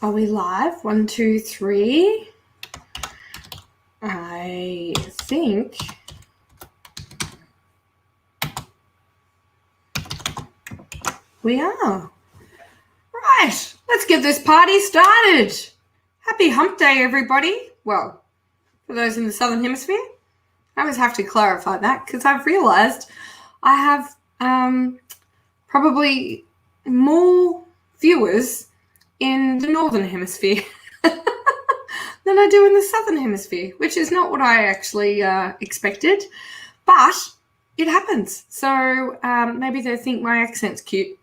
Are we live? 1, 2, 3. I think we are. Right, let's get this party started. Happy hump day, everybody. Well, for those in the Southern Hemisphere, I always have to clarify that because I've realised I have probably more viewers in the Northern Hemisphere than I do in the Southern Hemisphere, which is not what I actually expected, but it happens. So maybe they think my accent's cute.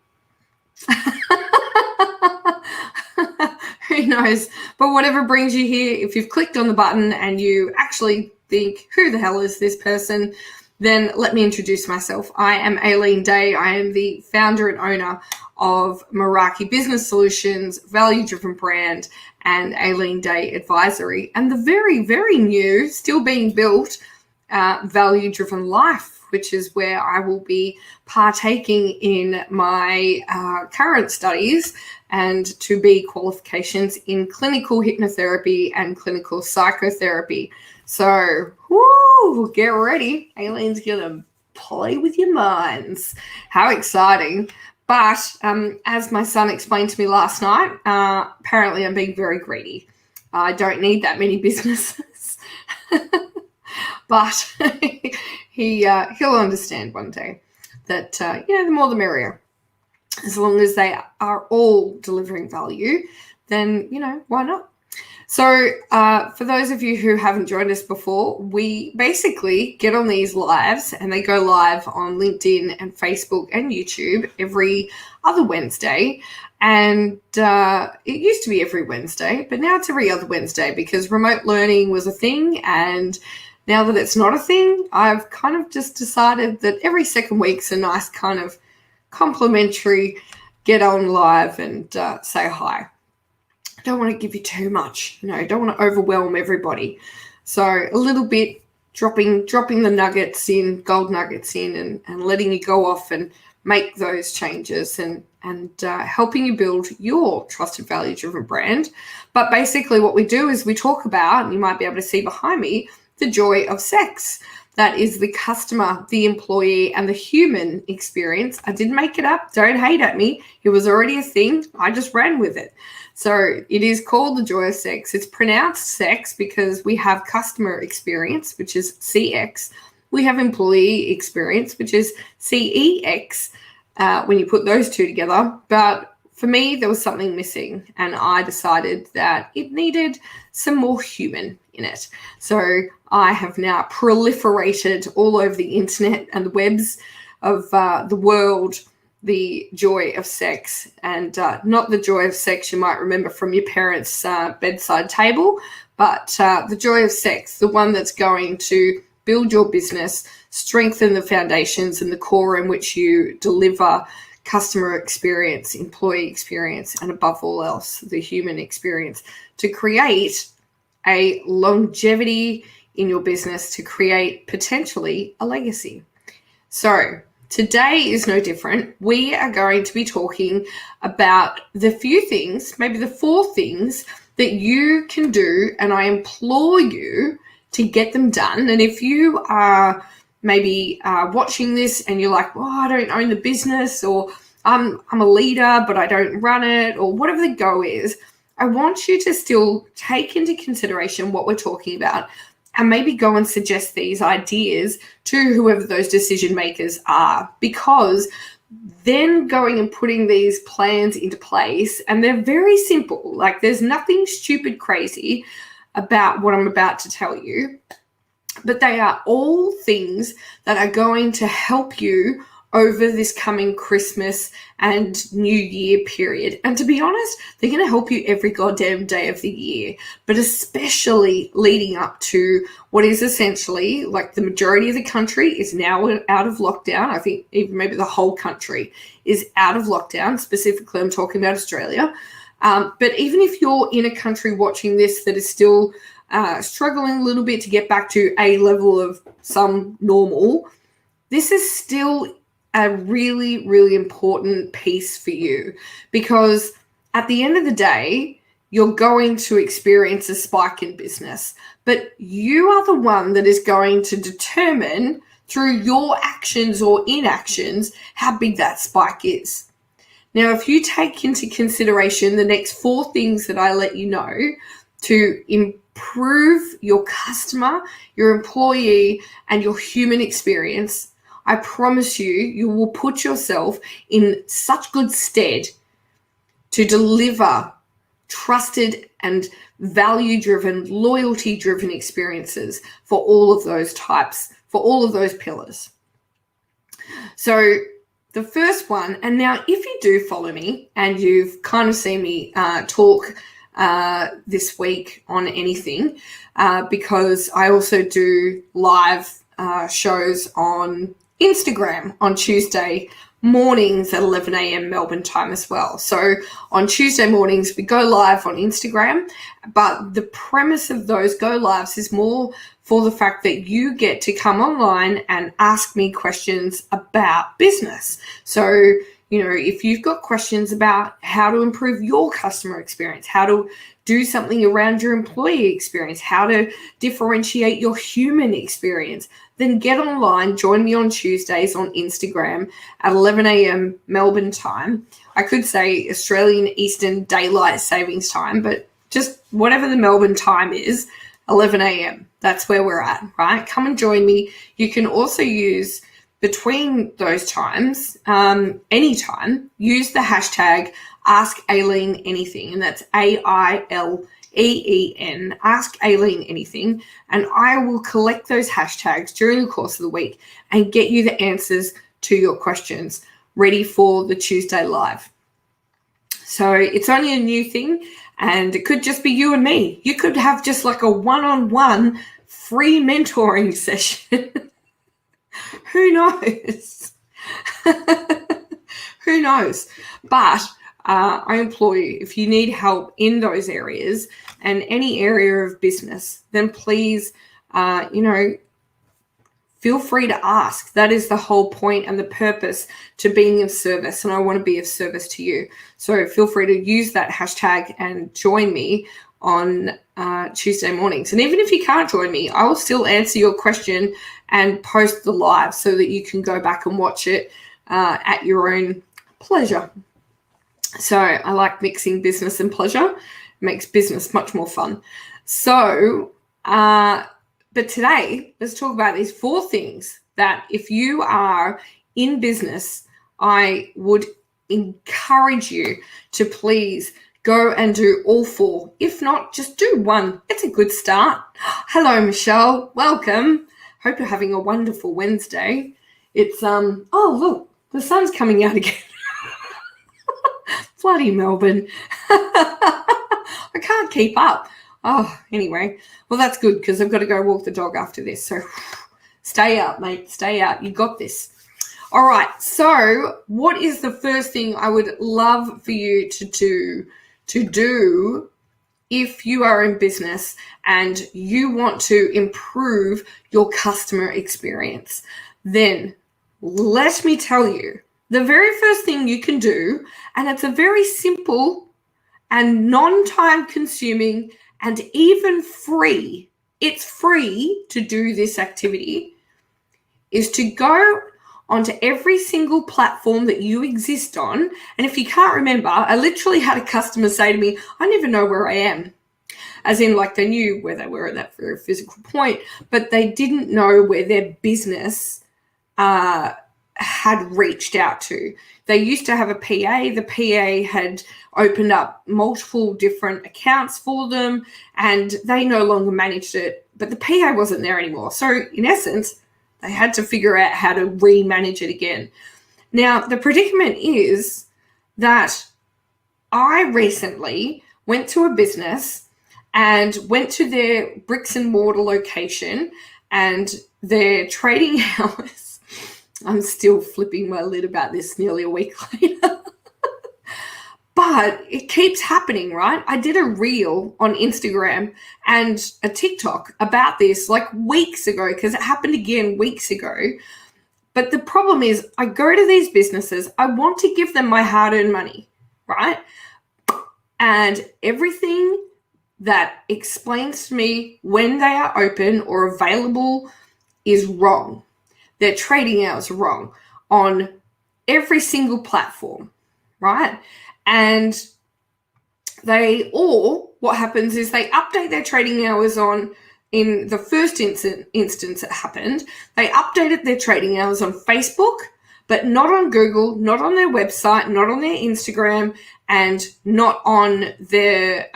Who knows? But whatever brings you here, if you've clicked on the button and you actually think, who the hell is this person? Then let me introduce myself. I am Aileen Day. I am the founder and owner of Meraki Business Solutions, value-driven brand, and Aileen Day Advisory, and the very, very new, still being built, value-driven life, which is where I will be partaking in my current studies and 2B qualifications in clinical hypnotherapy and clinical psychotherapy. So, woo, get ready. Aileen's going to play with your minds. How exciting. But as my son explained to me last night, apparently I'm being very greedy. I don't need that many businesses. But he'll understand one day that, the more the merrier. As long as they are all delivering value, then, why not? So for those of you who haven't joined us before, we basically get on these lives and they go live on LinkedIn and Facebook and YouTube every other Wednesday. And it used to be every Wednesday, but now it's every other Wednesday because remote learning was a thing. And now that it's not a thing, I've kind of just decided that every second week's a nice kind of complimentary get on live and say hi. I don't want to give you too much, I don't want to overwhelm everybody. So a little bit dropping the nuggets in, gold nuggets in, and letting you go off and make those changes and helping you build your trusted value-driven brand. But basically what we do is we talk about, and you might be able to see behind me, the joy of sex. That is the customer, the employee, and the human experience. I didn't make it up. Don't hate at me. It was already a thing. I just ran with it. So it is called the joy of sex. It's pronounced sex because we have customer experience, which is CX. We have employee experience, which is CEX, when you put those two together. But for me, there was something missing, and I decided that it needed some more human in it. So I have now proliferated all over the internet and the webs of the world the joy of sex, and not the joy of sex you might remember from your parents' bedside table, but the joy of sex, the one that's going to build your business, strengthen the foundations and the core in which you deliver customer experience, employee experience, and above all else, the human experience, to create a longevity in your business, to create potentially a legacy. So today is no different. We are going to be talking about the few things, maybe the 4 things that you can do, and I implore you to get them done. And if you are maybe watching this and you're like, well, I don't own the business, or I'm a leader, but I don't run it, or whatever the go is, I want you to still take into consideration what we're talking about and maybe go and suggest these ideas to whoever those decision makers are, because then going and putting these plans into place, and they're very simple, like there's nothing stupid crazy about what I'm about to tell you, but they are all things that are going to help you over this coming Christmas and New Year period. And to be honest, they're going to help you every goddamn day of the year, but especially leading up to what is essentially, like, the majority of the country is now out of lockdown. I think even maybe the whole country is out of lockdown. Specifically, I'm talking about Australia. But even if you're in a country watching this that is still struggling a little bit to get back to a level of some normal, this is still a really, really important piece for you, because at the end of the day, you're going to experience a spike in business, but you are the one that is going to determine through your actions or inactions how big that spike is. Now, if you take into consideration the next 4 things that I let you know to improve your customer, your employee, and your human experience, I promise you will put yourself in such good stead to deliver trusted and value-driven, loyalty-driven experiences for all of those types, for all of those pillars. So the first one, and now if you do follow me and you've kind of seen me talk this week on anything, because I also do live shows on Instagram on Tuesday mornings at 11 a.m. Melbourne time as well. So on Tuesday mornings, we go live on Instagram, but the premise of those go lives is more for the fact that you get to come online and ask me questions about business. So, if you've got questions about how to improve your customer experience, how to do something around your employee experience, how to differentiate your human experience, then get online, join me on Tuesdays on Instagram at 11 a.m. Melbourne time. I could say Australian Eastern Daylight Savings Time, but just whatever the Melbourne time is, 11 a.m. That's where we're at, right? Come and join me. You can also use between those times, anytime, use the hashtag AskAileen and that's AILEEN, Ask Aileen Anything, and I will collect those hashtags during the course of the week and get you the answers to your questions ready for the Tuesday live. So it's only a new thing, and it could just be you and me. You could have just like a one-on-one free mentoring session. Who knows? Who knows? But I implore you, if you need help in those areas and any area of business, then please, feel free to ask. That is the whole point and the purpose to being of service, and I want to be of service to you. So feel free to use that hashtag and join me on Tuesday mornings. And even if you can't join me, I will still answer your question and post the live so that you can go back and watch it at your own pleasure. So I like mixing business and pleasure. It makes business much more fun. So, but today, let's talk about these 4 things that if you are in business, I would encourage you to please go and do all 4. If not, just do 1. It's a good start. Hello, Michelle. Welcome. Hope you're having a wonderful Wednesday. It's, oh, look, the sun's coming out again. Bloody Melbourne. I can't keep up. Oh, anyway. Well, that's good because I've got to go walk the dog after this. So stay out, mate. Stay out. You got this. All right. So what is the first thing I would love for you to do if you are in business and you want to improve your customer experience? Then let me tell you, the very first thing you can do, and it's a very simple and non-time consuming and even free, it's free to do this activity, is to go onto every single platform that you exist on. And if you can't remember, I literally had a customer say to me, I never know where I am. As in, like, they knew where they were at that very physical point, but they didn't know where their business had reached out to. They used to have a PA. The PA had opened up multiple different accounts for them, and they no longer managed it, but the PA wasn't there anymore. So in essence, they had to figure out how to re-manage it again. Now, the predicament is that I recently went to a business and went to their bricks and mortar location and their trading hours. I'm still flipping my lid about this nearly a week later. But it keeps happening, right? I did a reel on Instagram and a TikTok about this like weeks ago, because it happened again weeks ago. But the problem is I go to these businesses, I want to give them my hard-earned money, right? and everything that explains to me when they are open or available is wrong. Their trading hours are wrong on every single platform, right? And what happens is they update their trading hours in the first instance it happened, they updated their trading hours on Facebook, but not on Google, not on their website, not on their Instagram, and not on their,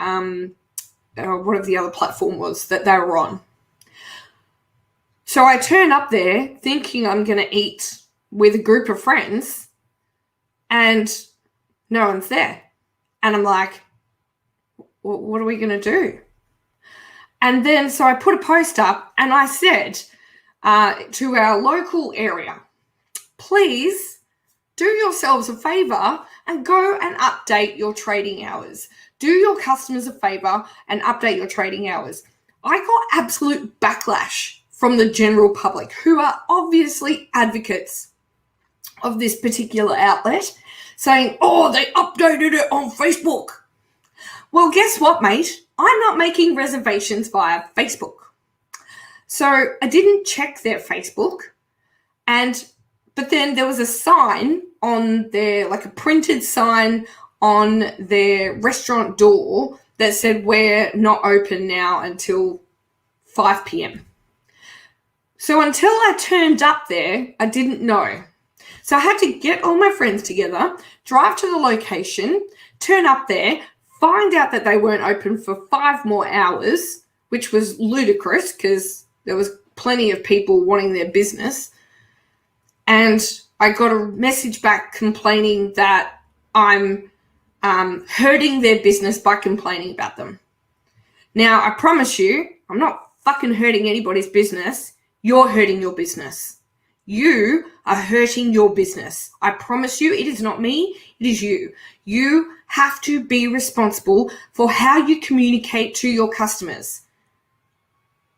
whatever the other platform was that they were on. So I turn up there thinking I'm going to eat with a group of friends, and no one's there. And I'm like, what are we going to do? And then so I put a post up and I said to our local area, please do yourselves a favor and go and update your trading hours. Do your customers a favor and update your trading hours. I got absolute backlash from the general public, who are obviously advocates of this particular outlet, saying, oh, they updated it on Facebook. Well, guess what, mate? I'm not making reservations via Facebook. So I didn't check their Facebook, but then there was a sign on their, like a printed sign on their restaurant door that said, we're not open now until 5 p.m. So until I turned up there, I didn't know. So I had to get all my friends together, drive to the location, turn up there, find out that they weren't open for 5 more hours, which was ludicrous because there was plenty of people wanting their business. And I got a message back complaining that I'm hurting their business by complaining about them. Now, I promise you, I'm not fucking hurting anybody's business. You're hurting your business. You are hurting your business. I promise you, it is not me, it is you. You have to be responsible for how you communicate to your customers,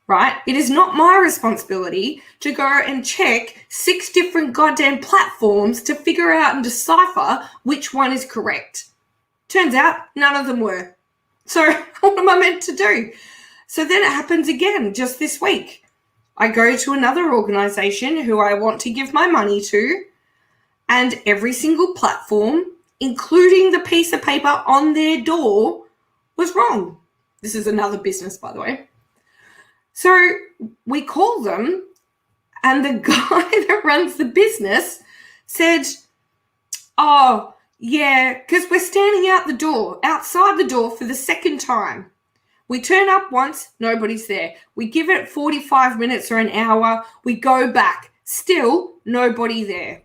right? It is not my responsibility to go and check 6 different goddamn platforms to figure out and decipher which one is correct. Turns out none of them were. So what am I meant to do? So then it happens again just this week. I go to another organization who I want to give my money to, and every single platform, including the piece of paper on their door, was wrong. This is another business, by the way. So we called them, and the guy that runs the business said, oh, yeah, because we're standing outside the door for the second time. We turn up once, nobody's there. We give it 45 minutes or an hour. We go back. Still, nobody there.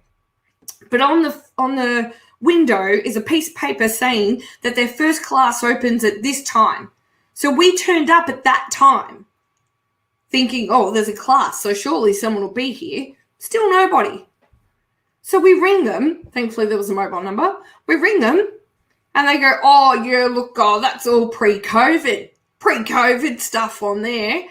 But on the window is a piece of paper saying that their first class opens at this time. So we turned up at that time thinking, oh, there's a class, so surely someone will be here. Still nobody. So we ring them. Thankfully, there was a mobile number. We ring them, and they go, oh, yeah, look, that's all pre-COVID stuff on there,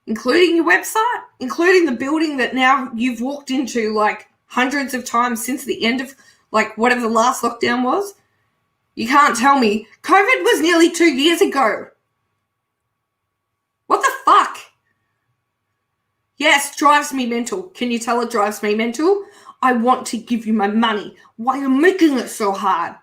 including your website, including the building that now you've walked into like hundreds of times since the end of like whatever the last lockdown was. You can't tell me COVID was nearly 2 years ago. What the fuck? Yes, drives me mental. Can you tell it drives me mental? I want to give you my money. Why are you making it so hard?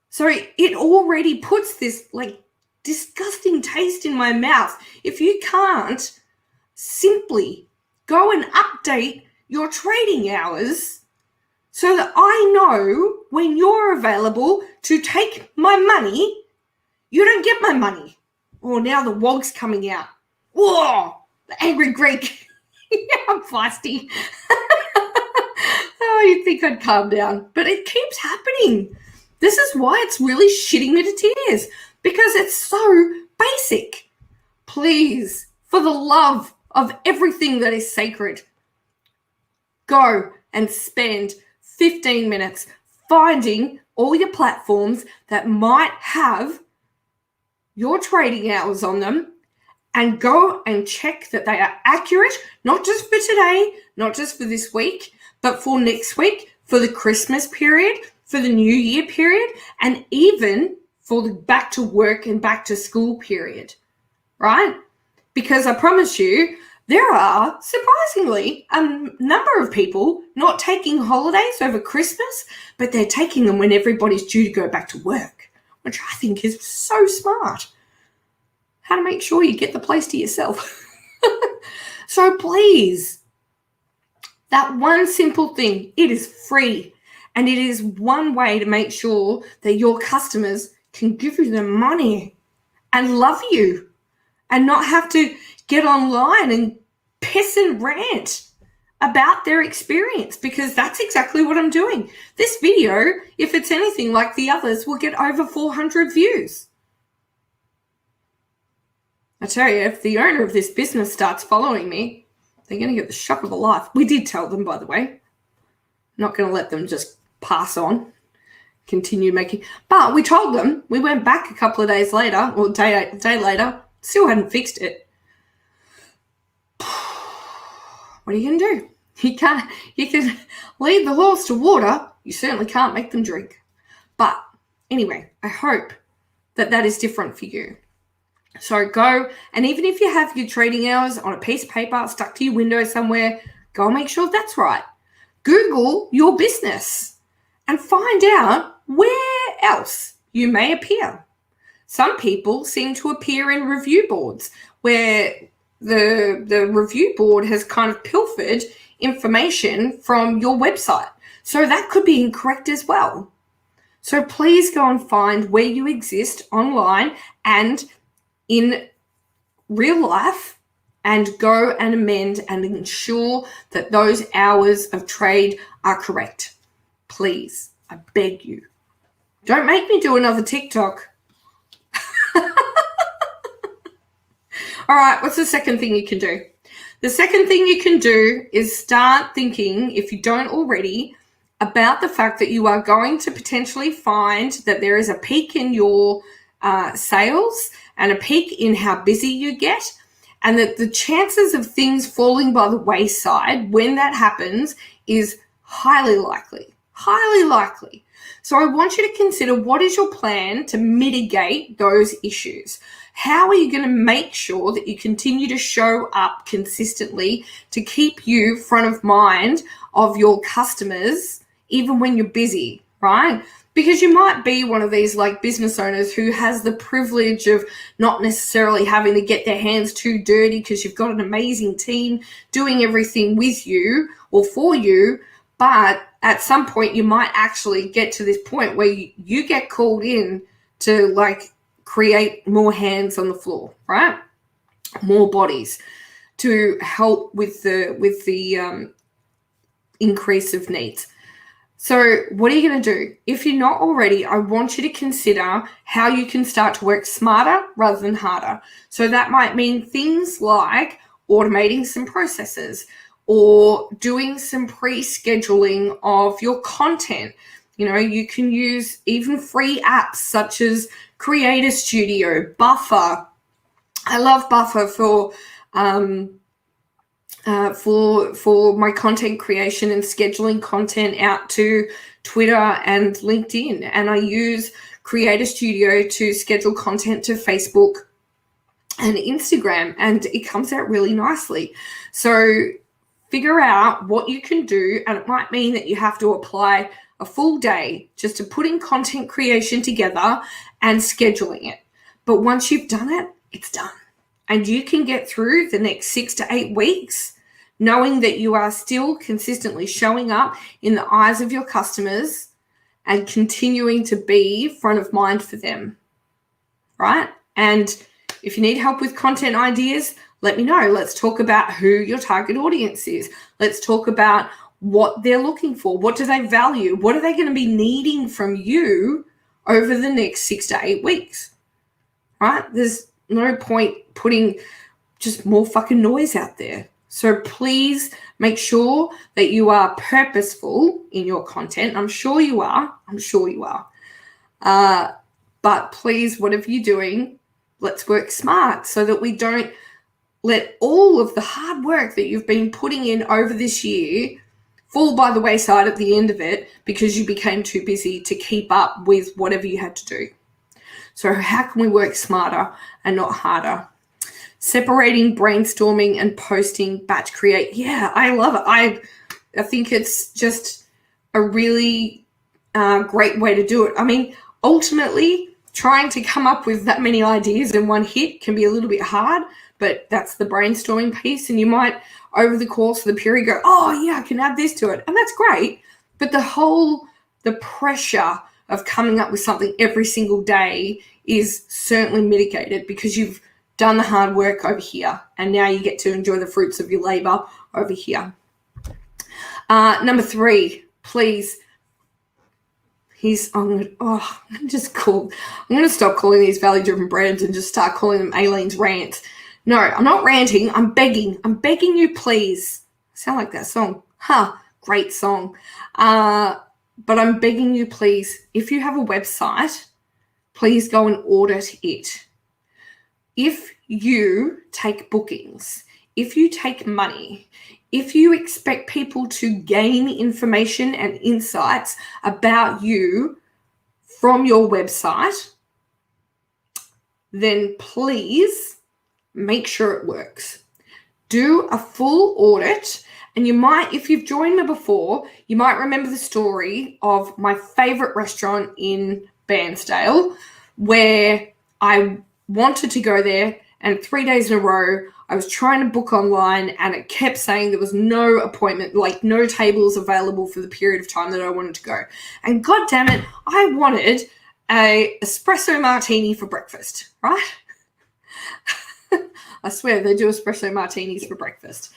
So it already puts this like disgusting taste in my mouth. If you can't simply go and update your trading hours so that I know when you're available to take my money, you don't get my money. Oh, now the WOG's coming out. Whoa, the angry Greek. Yeah, I'm feisty. Oh, you'd think I'd calm down. But it keeps happening. This is why it's really shitting me to tears. Because it's so basic. Please, for the love of everything that is sacred, go and spend 15 minutes finding all your platforms that might have your trading hours on them and go and check that they are accurate, not just for today, not just for this week, but for next week, for the Christmas period, for the new year period, and even for the back to work and back to school period, right? Because I promise you, there are surprisingly a number of people not taking holidays over Christmas, but they're taking them when everybody's due to go back to work, which I think is so smart. How to make sure you get the place to yourself. So please, that one simple thing, it is free, and it is one way to make sure that your customers can give you the money and love you and not have to get online and piss and rant about their experience, because that's exactly what I'm doing. This video, if it's anything like the others, will get over 400 views. I tell you, if the owner of this business starts following me, they're going to get the shock of a life. We did tell them, by the way. Not going to let them just pass on, continue making. But we told them. We went back a couple of days later, or a day later, still hadn't fixed it. What are you going to do? You can lead the horse to water. You certainly can't make them drink. But anyway, I hope that is different for you. So go, and even if you have your trading hours on a piece of paper stuck to your window somewhere, go and make sure that's right. Google your business and find out where else you may appear. Some people seem to appear in review boards where the review board has kind of pilfered information from your website. So that could be incorrect as well. So please go and find where you exist online and in real life, and go and amend and ensure that those hours of trade are correct. Please, I beg you. Don't make me do another TikTok. All right, what's the second thing you can do? The second thing you can do is start thinking, if you don't already, about the fact that you are going to potentially find that there is a peak in your sales and a peak in how busy you get, and that the chances of things falling by the wayside when that happens is highly likely. So I want you to consider, what is your plan to mitigate those issues? How are you going to make sure that you continue to show up consistently to keep you front of mind of your customers even when you're busy, right? Because you might be one of these like business owners who has the privilege of not necessarily having to get their hands too dirty because you've got an amazing team doing everything with you or for you. But at some point you might actually get to this point where you get called in to like create more hands on the floor, right? More bodies to help with the increase of needs. So what are you going to do? If you're not already, I want you to consider how you can start to work smarter rather than harder. So that might mean things like automating some processes or doing some pre-scheduling of your content. You know, you can use even free apps such as Creator Studio, Buffer. I love Buffer for my content creation and scheduling content out to Twitter and LinkedIn. And I use Creator Studio to schedule content to Facebook and Instagram, and it comes out really nicely. So figure out what you can do, and it might mean that you have to apply a full day just to putting content creation together and scheduling it. But once you've done it, it's done. And you can get through the next 6 to 8 weeks knowing that you are still consistently showing up in the eyes of your customers and continuing to be front of mind for them, right? And if you need help with content ideas, let me know. Let's talk about who your target audience is. Let's talk about what they're looking for. What do they value? What are they going to be needing from you over the next 6 to 8 weeks, right? There's no point putting just more fucking noise out there. So please make sure that you are purposeful in your content. I'm sure you are. But please, whatever you're doing, let's work smart so that we don't let all of the hard work that you've been putting in over this year fall by the wayside at the end of it because you became too busy to keep up with whatever you had to do. So how can we work smarter and not harder? Separating brainstorming and posting batch create. Yeah, I love it. I think it's just a really great way to do it. I mean, ultimately, trying to come up with that many ideas in one hit can be a little bit hard, but that's the brainstorming piece. And you might, over the course of the period, go, oh, yeah, I can add this to it. And that's great. But the pressure of coming up with something every single day is certainly mitigated because you've done the hard work over here, and now you get to enjoy the fruits of your labor over here. Number 3, please. I'm going to stop calling these value-driven brands and just start calling them Aileen's rants. No, I'm not ranting. I'm begging. I'm begging you, please. Sound like that song. Great song. But I'm begging you, please, if you have a website, please go and audit it. If you take bookings, if you take money, if you expect people to gain information and insights about you from your website, then please make sure it works. Do a full audit. And you might, if you've joined me before, you might remember the story of my favorite restaurant in Bairnsdale, where I wanted to go there, and 3 days in a row, I was trying to book online and it kept saying there was no appointment, like no tables available for the period of time that I wanted to go. And God damn it, I wanted a espresso martini for breakfast, right? I swear they do espresso martinis for breakfast.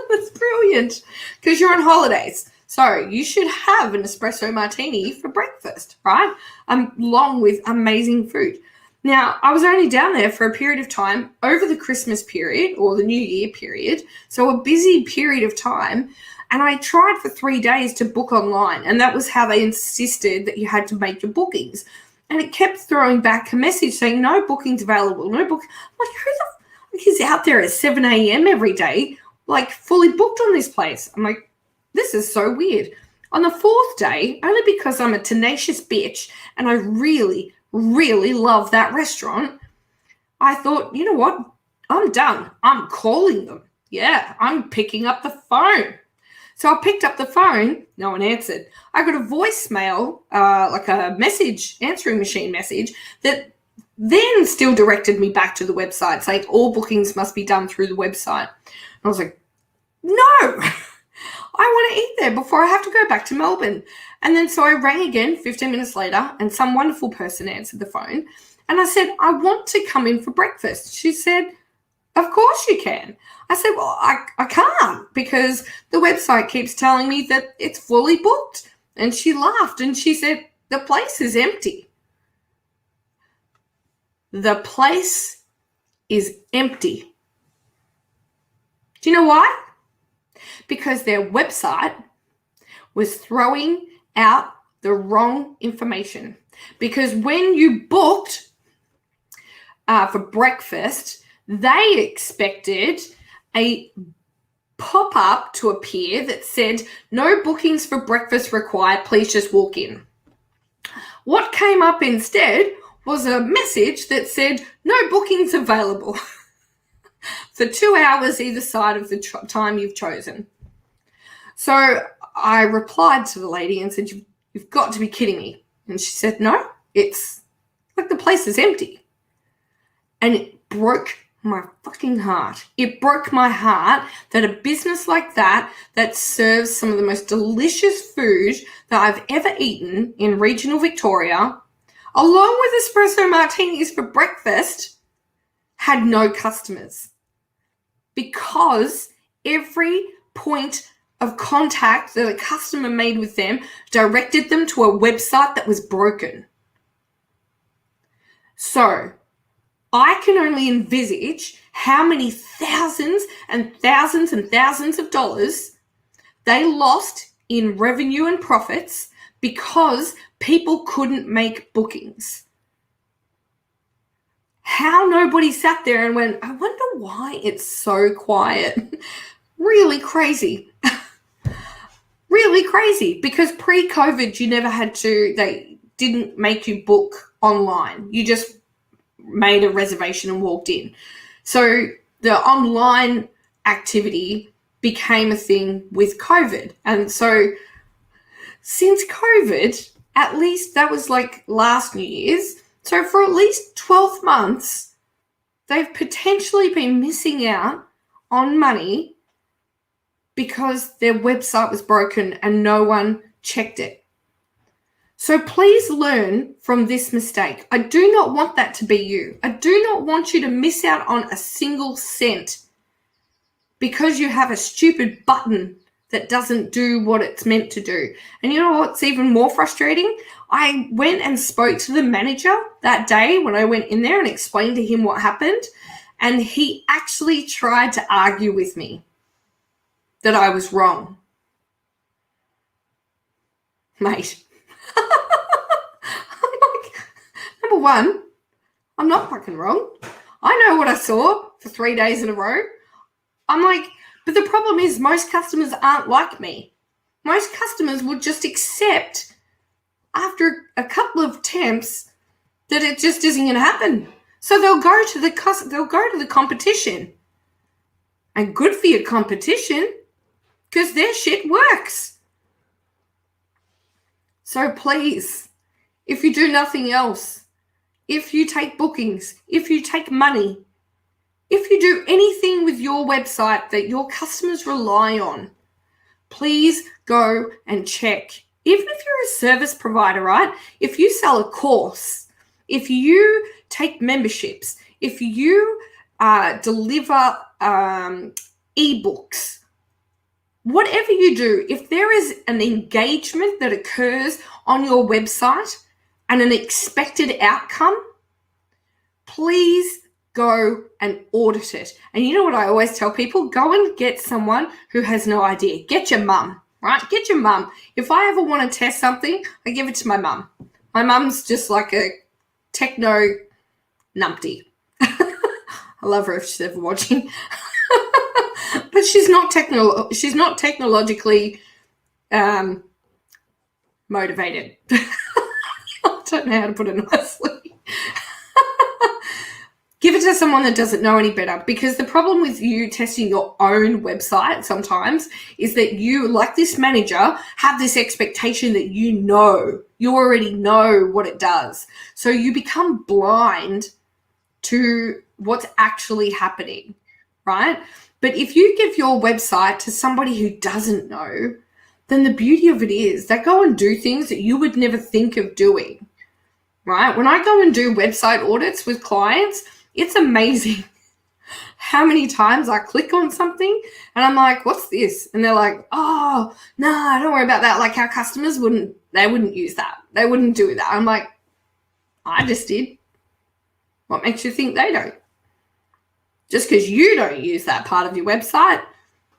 That's brilliant, because you're on holidays. So you should have an espresso martini for breakfast, right? Along with amazing food. Now, I was only down there for a period of time over the Christmas period or the New Year period, so a busy period of time, and I tried for 3 days to book online, and that was how they insisted that you had to make your bookings. And it kept throwing back a message saying, no bookings available, no book. I'm like, who the fuck is out there at 7 a.m. every day, like fully booked on this place? I'm like, this is so weird. On the 4th day, only because I'm a tenacious bitch and I really love that restaurant, I thought, you know what? I'm done. I'm calling them. Yeah, I'm picking up the phone. So I picked up the phone. No one answered. I got a voicemail, like a message, answering machine message, that then still directed me back to the website, saying all bookings must be done through the website. And I was like, no, I want to eat there before I have to go back to Melbourne. And then so I rang again 15 minutes later, and some wonderful person answered the phone. And I said, I want to come in for breakfast. She said, of course you can. I said, well, I can't, because the website keeps telling me that it's fully booked. And she laughed and she said, the place is empty. The place is empty. Do you know why? Because their website was throwing out the wrong information. Because when you booked for breakfast, they expected a pop-up to appear that said, no bookings for breakfast required, please just walk in. What came up instead was a message that said, no bookings available for 2 hours either side of the time you've chosen. So I replied to the lady and said, you've got to be kidding me. And she said, no, it's like the place is empty. And it broke my fucking heart. It broke my heart that a business like that serves some of the most delicious food that I've ever eaten in regional Victoria, along with espresso martinis for breakfast, had no customers. Because every point of contact that a customer made with them directed them to a website that was broken. So I can only envisage how many thousands and thousands and thousands of dollars they lost in revenue and profits because people couldn't make bookings. How nobody sat there and went, I wonder why it's so quiet. Really crazy. really crazy because pre-COVID, they didn't make you book online. You just made a reservation and walked in. So the online activity became a thing with COVID. And so since COVID, at least that was like last New Year's. So for at least 12 months, they've potentially been missing out on money because their website was broken and no one checked it. So please learn from this mistake. I do not want that to be you. I do not want you to miss out on a single cent because you have a stupid button that doesn't do what it's meant to do. And you know what's even more frustrating? I went and spoke to the manager that day when I went in there and explained to him what happened, and he actually tried to argue with me that I was wrong. Mate. I'm like, number one, I'm not fucking wrong. I know what I saw for 3 days in a row. I'm like, but the problem is most customers aren't like me. Most customers would just accept after a couple of attempts that it just isn't going to happen. So they'll go to the competition. And good for your competition because their shit works. So please, if you do nothing else, if you take bookings, if you take money, if you do anything with your website that your customers rely on, please go and check. Even if you're a service provider, right? If you sell a course, if you take memberships, if you deliver ebooks, whatever you do, if there is an engagement that occurs on your website and an expected outcome, please go and audit it. And you know what I always tell people? Go and get someone who has no idea. Get your mum, right? Get your mum. If I ever want to test something, I give it to my mum. My mum's just like a techno numpty. I love her if she's ever watching. But she's not technologically motivated. I don't know how to put it nicely. Give it to someone that doesn't know any better, because the problem with you testing your own website sometimes is that you, like this manager, have this expectation that you already know what it does. So you become blind to what's actually happening, right? But if you give your website to somebody who doesn't know, then the beauty of it is they go and do things that you would never think of doing, right? When I go and do website audits with clients, it's amazing how many times I click on something and I'm like, what's this? And they're like, oh, no, don't worry about that. Like our customers wouldn't use that. They wouldn't do that. I'm like, I just did. What makes you think they don't? Just because you don't use that part of your website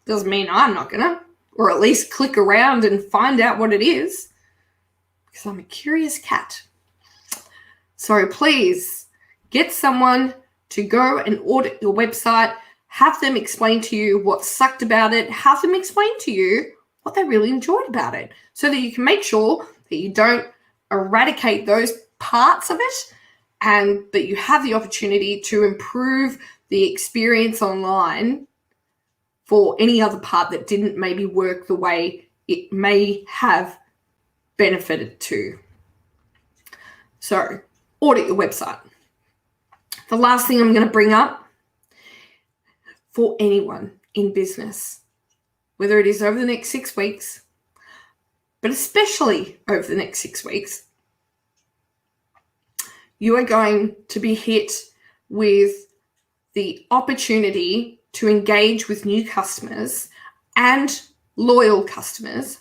doesn't mean I'm not gonna, or at least click around and find out what it is, because I'm a curious cat. So please get someone to go and audit your website, have them explain to you what sucked about it, have them explain to you what they really enjoyed about it, so that you can make sure that you don't eradicate those parts of it and that you have the opportunity to improve the experience online for any other part that didn't maybe work the way it may have benefited to. So, audit your website. The last thing I'm going to bring up for anyone in business, whether it is over the next 6 weeks, but especially over the next 6 weeks, you are going to be hit with the opportunity to engage with new customers and loyal customers.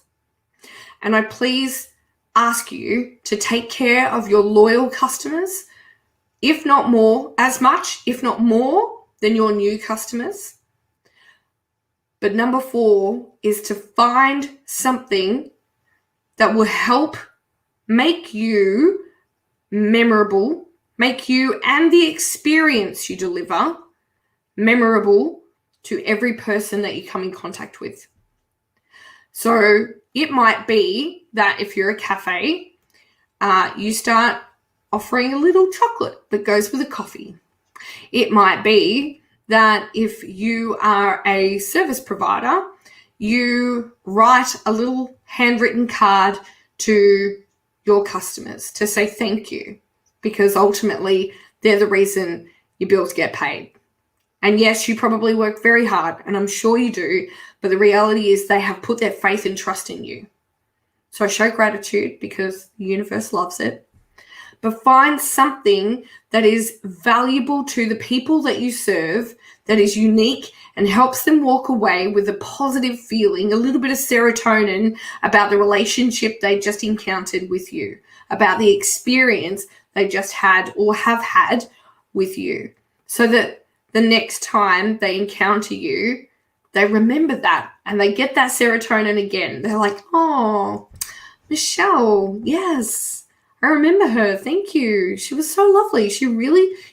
And I please ask you to take care of your loyal customers, if not more, as much, if not more than your new customers. But number 4 is to find something that will help make you memorable, make you and the experience you deliver memorable to every person that you come in contact with. So it might be that if you're a cafe, you start offering a little chocolate that goes with a coffee. It might be that if you are a service provider, you write a little handwritten card to your customers to say thank you, because ultimately they're the reason your bills get paid. And yes, you probably work very hard, and I'm sure you do, but the reality is they have put their faith and trust in you. So show gratitude because the universe loves it. But find something that is valuable to the people that you serve, that is unique and helps them walk away with a positive feeling, a little bit of serotonin about the relationship they just encountered with you, about the experience they just had or have had with you, so that the next time they encounter you, they remember that and they get that serotonin again. They're like, oh, Michelle, yes, I remember her. Thank you. She was so lovely.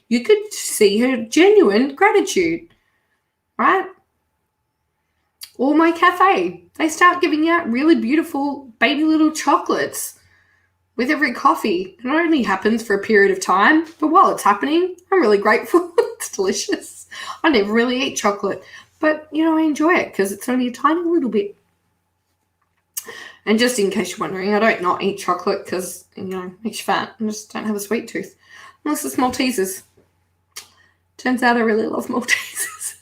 You could see her genuine gratitude, right? Or my cafe, they start giving out really beautiful baby little chocolates with every coffee. It only happens for a period of time, but while it's happening, I'm really grateful. It's delicious. I never really eat chocolate, but I enjoy it because it's only a tiny little bit. And just in case you're wondering, I don't not eat chocolate because, it makes you fat. I just don't have a sweet tooth. Unless it's Maltesers. Turns out I really love Maltesers.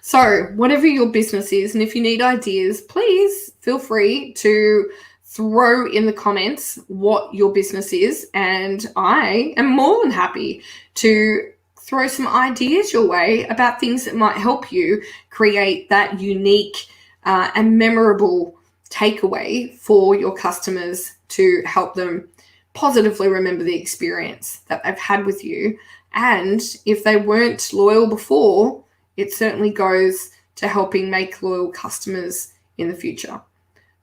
So, whatever your business is, and if you need ideas, please feel free to throw in the comments what your business is. And I am more than happy to throw some ideas your way about things that might help you create that unique and memorable takeaway for your customers to help them positively remember the experience that they've had with you. And if they weren't loyal before, it certainly goes to helping make loyal customers in the future.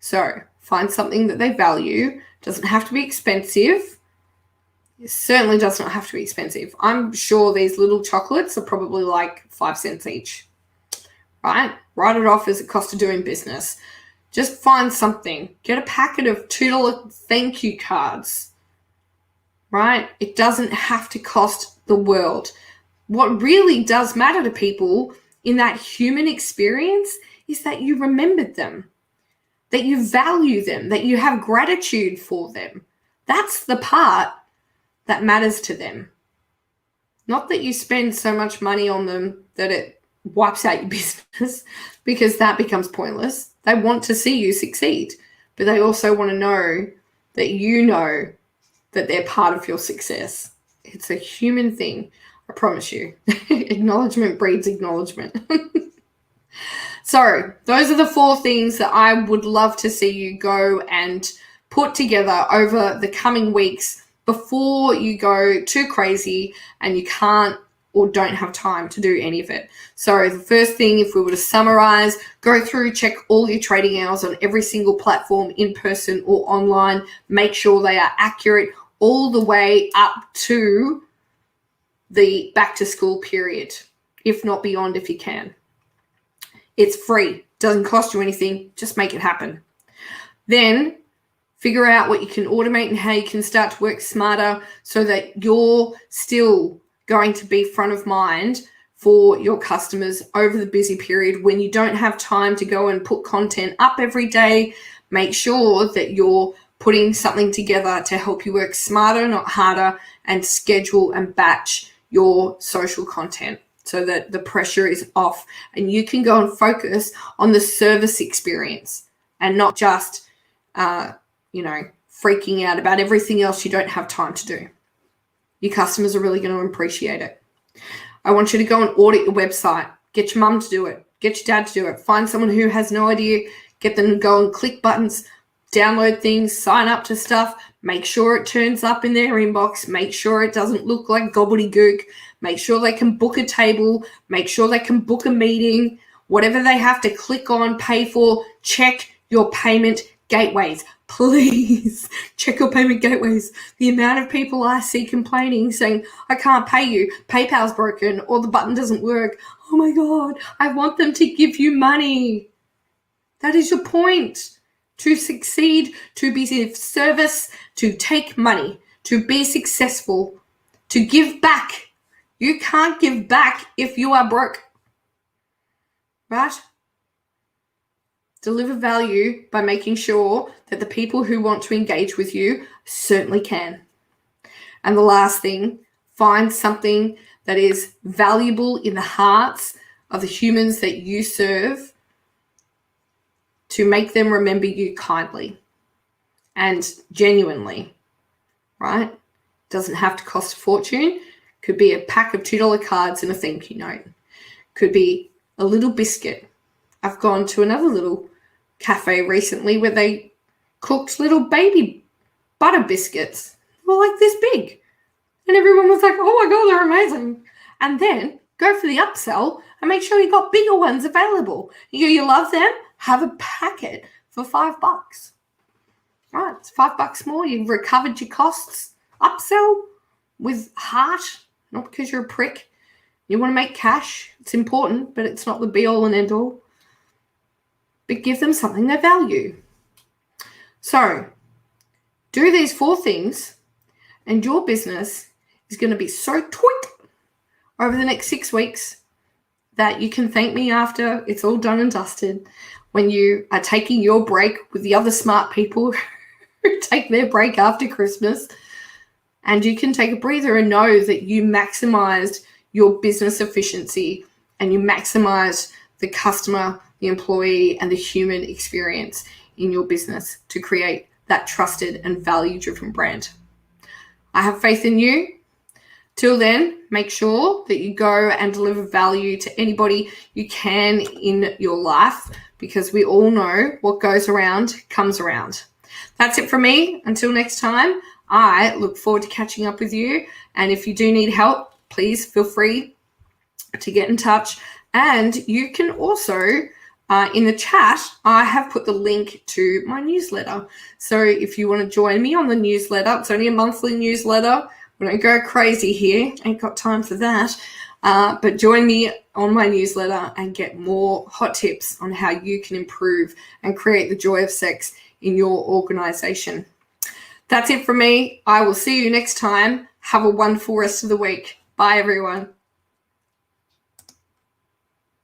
So find something that they value. Doesn't have to be expensive. It certainly does not have to be expensive. I'm sure these little chocolates are probably like 5 cents each, right? Write it off as a cost of doing business. Just find something. Get a packet of $2 thank you cards, right? It doesn't have to cost the world. What really does matter to people in that human experience is that you remembered them, that you value them, that you have gratitude for them. That's the part that matters to them. Not that you spend so much money on them that it wipes out your business, because that becomes pointless. They want to see you succeed, but they also want to know that you know that they're part of your success. It's a human thing, I promise you. Acknowledgement breeds acknowledgement. So those are the 4 things that I would love to see you go and put together over the coming weeks before you go too crazy and you can't or don't have time to do any of it. So the first thing, if we were to summarize, go through, check all your trading hours on every single platform, in person or online. Make sure they are accurate all the way up to the back to school period, if not beyond if you can. It's free, doesn't cost you anything, just make it happen. Then figure out what you can automate and how you can start to work smarter so that you're still going to be front of mind for your customers over the busy period when you don't have time to go and put content up every day. Make sure that you're putting something together to help you work smarter, not harder, and schedule and batch your social content so that the pressure is off and you can go and focus on the service experience and not just, freaking out about everything else you don't have time to do. Your customers are really going to appreciate it. I want you to go and audit your website. Get your mum to do it. Get your dad to do it. Find someone who has no idea. Get them to go and click buttons, download things, sign up to stuff. Make sure it turns up in their inbox. Make sure it doesn't look like gobbledygook. Make sure they can book a table. Make sure they can book a meeting. Whatever they have to click on, pay for, check your payment gateways. Please check your payment gateways. The amount of people I see complaining saying, I can't pay you, PayPal's broken, or the button doesn't work. Oh my God, I want them to give you money. That is your point. To succeed, to be of service, to take money, to be successful, to give back. You can't give back if you are broke. Right? Deliver value by making sure that the people who want to engage with you certainly can. And the last thing, find something that is valuable in the hearts of the humans that you serve to make them remember you kindly and genuinely, right? Doesn't have to cost a fortune. Could be a pack of $2 cards and a thank you note. Could be a little biscuit. I've gone to another little cafe recently where they cooked little baby butter biscuits. They were like this big. And everyone was like, oh my God, they're amazing. And then go for the upsell and make sure you got bigger ones available. You love them? Have a packet for $5. Right, it's $5 more. You've recovered your costs. Upsell with heart, not because you're a prick. You want to make cash. It's important, but it's not the be all and end all. But give them something they value. So, do these 4 things and your business is going to be so tweaked over the next 6 weeks that you can thank me after it's all done and dusted when you are taking your break with the other smart people who take their break after Christmas. And you can take a breather and know that you maximized your business efficiency and you maximized the customer, the employee, and the human experience in your business to create that trusted and value-driven brand. I have faith in you. Till then, make sure that you go and deliver value to anybody you can in your life, because we all know what goes around comes around. That's it from me. Until next time, I look forward to catching up with you. And if you do need help, please feel free to get in touch. And you can also, in the chat, I have put the link to my newsletter. So if you want to join me on the newsletter, it's only a monthly newsletter. We don't go crazy here. Ain't got time for that. But join me on my newsletter and get more hot tips on how you can improve and create the joy of sex in your organization. That's it from me. I will see you next time. Have a wonderful rest of the week. Bye, everyone.